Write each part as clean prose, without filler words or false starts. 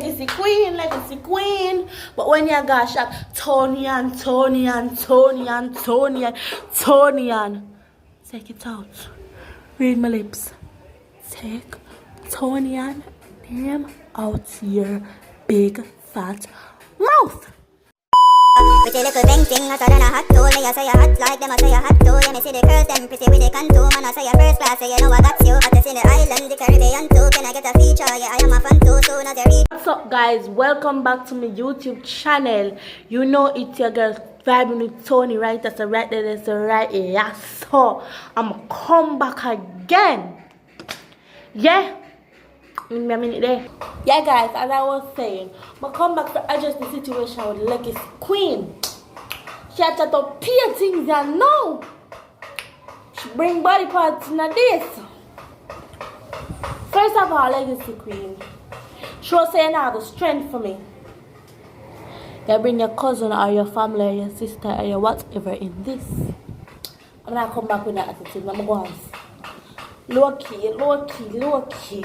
legacy queen. But when you got shot, Tonian. Take it out. Read my lips. Take Tonian name out your big fat mouth. With your little bang thing, hotter than a hot tool. Me, I say you hot like them, I say you hot too. Yeah, me see the curves, them pretty with the contour. Man, I say you first class, so you know I got you. Hottest in the island, the Caribbean too. Can I get a feature? Yeah, I am a fan too, soon as you reach. What's up, guys? Welcome back to my YouTube channel. You know it's your girl vibing with Tony, right? That's a right there, that's a right. Yeah, so I'ma come back again. Yeah. In a minute there. Yeah, guys, as I was saying, I'ma come back to adjust the situation with Legacy Queen. She had to appear things and know. She bring body parts in this. First of all, Legacy Queen, she was saying now the strength for me. You bring your cousin or your family or your sister or your whatever in this. I'm gonna come back with that attitude. I'm going low key.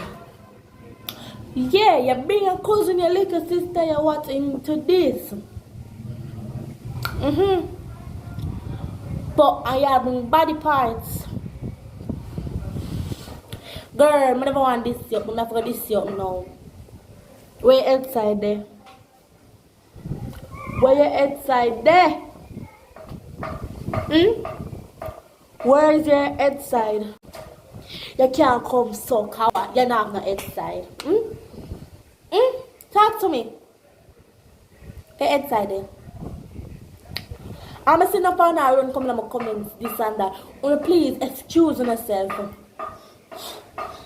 Yeah, you bring your cousin, your little sister, your what into this. But I have body parts. Girl, I never want this up. I'm not for this up now. Where your outside there? Where your outside there? Where is your outside? You can't come so coward. You're not on the outside. Talk to me. Your outside there. I'm sitting up on our run coming on my comments, this and that. Please excuse yourself.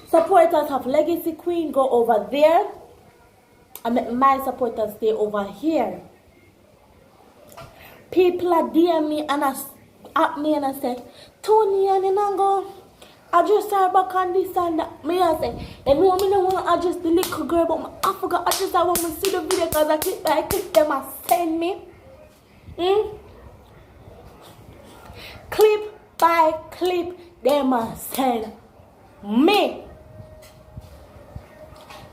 Supporters of Legacy Queen go over there. I make my supporters stay over here. People are DM me and at me and I say, Tony and Nango, I just start back on this and that. Me I say, you know me don't want to adjust the little girl, but I forgot I just want to see the video because I click them and send me. Clip by clip, they must send me.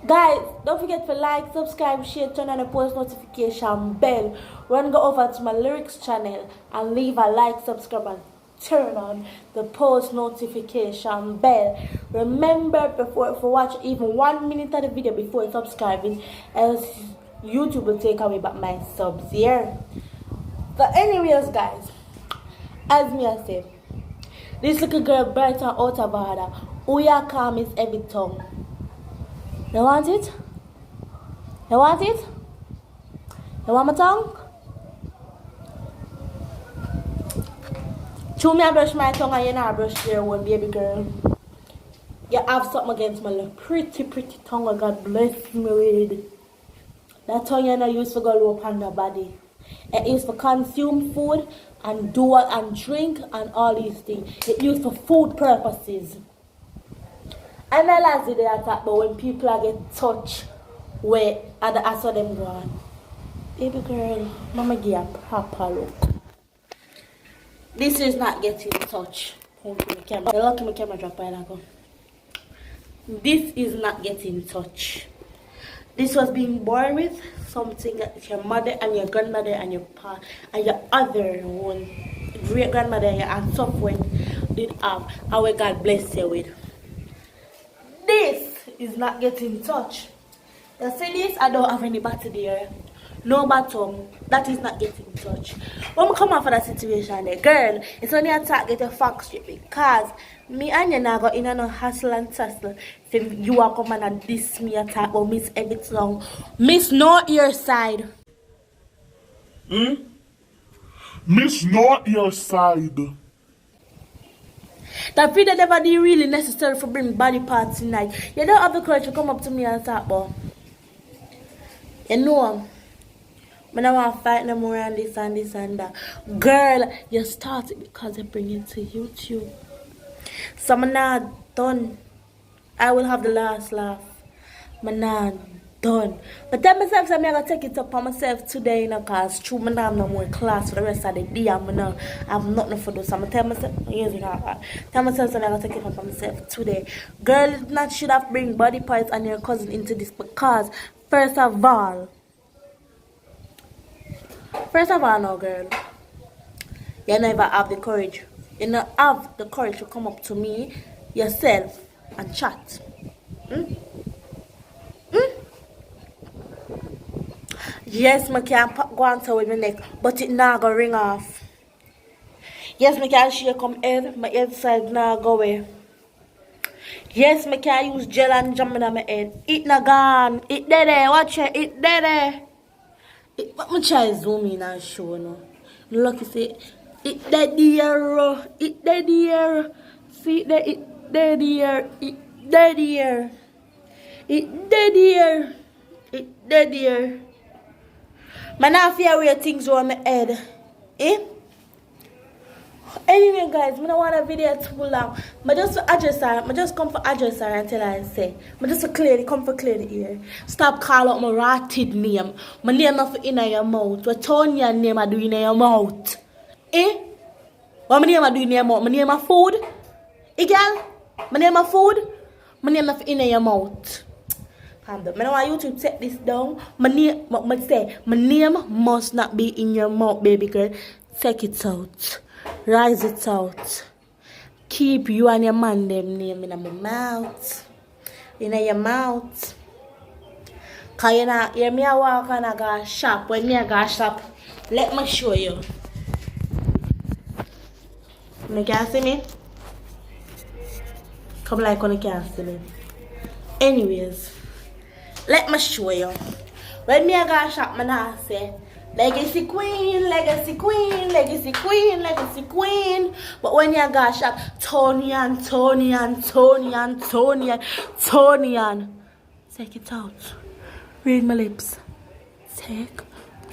Guys, don't forget to like, subscribe, share, turn on the post notification bell. Run go over to my lyrics channel and leave a like, subscribe, and turn on the post notification bell. Remember, before watch even 1 minute of the video before subscribing, else YouTube will take away back my subs here. But anyways, guys, as me I said, this little girl bright and out of order. Who ya calm is every tongue. You want it? You want it? You want my tongue? Chew me and brush my tongue and you not brush your one, baby girl. You have something against my little pretty tongue and God bless me with. That tongue you not used for go low upon the body. It used for consume food and do and drink and all these things. It used for food purposes. And I like the attack, but when people are get touched, where I saw them go on. Baby girl, mama give a proper look. This is not getting touched. You're lucky my camera drop by that. This is not getting touched. This was being born with something that your mother and your grandmother and your pa and your other one, great grandmother and your aunt software did have, and where God bless you with. This is not getting touched. You see this? I don't have any battery there. No bottom. That is not getting touched. When we come out for that situation there, girl, it's only a talk get your Faqs straight because me and you now go in and hustle and tussle. So you are coming and diss me attack or miss everything. Miss not your side. Miss not your side. That video never be really necessary for bring body parts tonight. You don't have the courage to come up to me and talk about. You know, I don't want to fight no more and this and that. Girl, you started because I bring it to YouTube. So I'm not done. I will have the last laugh. I'm not done. But tell myself I'm going to take it up on myself today, you know, because true, I don't have no more class for the rest of the day. I have nothing for those. So I'm going to tell myself, tell myself I'm going to take it up on myself today. Girl, not should have bring body parts and your cousin into this because First of all, no girl, you never have the courage. You don't have the courage to come up to me yourself and chat. Yes, I can go on to with my neck, but it not gonna ring off. Yes, I can shake come head, my head side not go away. Yes, I can use gel and jam in my head. It not gone. It dead. Watch it. It dead. Let me try zoom in and show no. Look, you see, it dead here. It dead here. See that it dead here. It dead here. It dead here. It dead here. Man, I fear where things on my head. Eh? Anyway, guys, I don't want a video too long. I just address her. I just come for address her until I say. I just come for clear the ear. Stop calling out my rotted name. My name not in your mouth. What Tonya name I do in your mouth? Eh? What my name I do in your mouth? My name my food? Eh, girl? My name my food? My name not in your mouth. I don't want you to take this down. My name must not be in your mouth, baby girl. Take it out. Rise it out. Keep you and your man them name in my mouth. In your mouth. Cause you know, hear me a walk and I go shop. When me I go shop, let me show you. You can see me? Come like when you can see me. Anyways, let me show you. When me I go shop, man I say legacy queen, legacy queen, legacy queen, legacy queen. But when you go shop, Tonian. Take it out. Read my lips. Take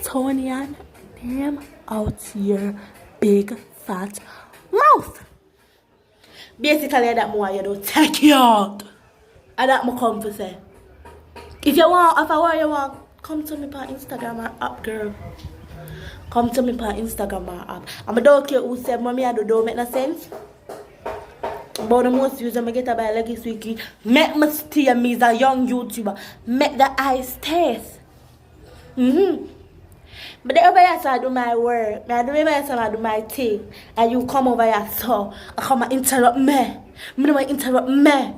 Tonian name out your big fat mouth. Basically, that more you do take it out. And that more come to say. If you want, come to me on Instagram or app, girl. Come to me on Instagram or app. And I don't care who said, mommy, I don't make no sense. But the most views I get by Legacy Wiki, make me steer me as a young YouTuber. Make the eyes taste. But the over here, so I do my work. I do my thing. And you come over here, so I come and interrupt me. I don't want to interrupt me.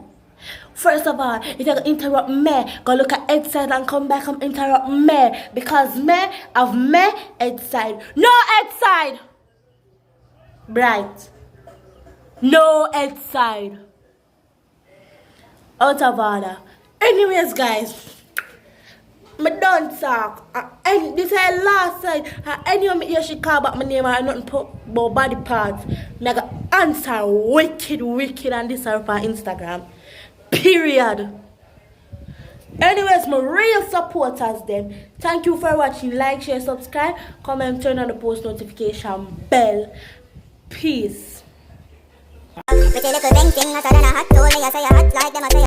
First of all, if you interrupt me, go look at head side and come back and interrupt me. Because me have me head side. No head side. Bright. No head side. Out of order. Anyways, guys. I don't talk. And this is the last side. Anyone here she call back my name and nothing put about body parts. I got answer wicked and this are on Instagram. Period. Anyways, my real supporters then. Thank you for watching. Like, share, subscribe, comment, turn on the post notification bell. Peace. Pretty little bang thing, hotter than a hot tool. Me I say you hot like them, I say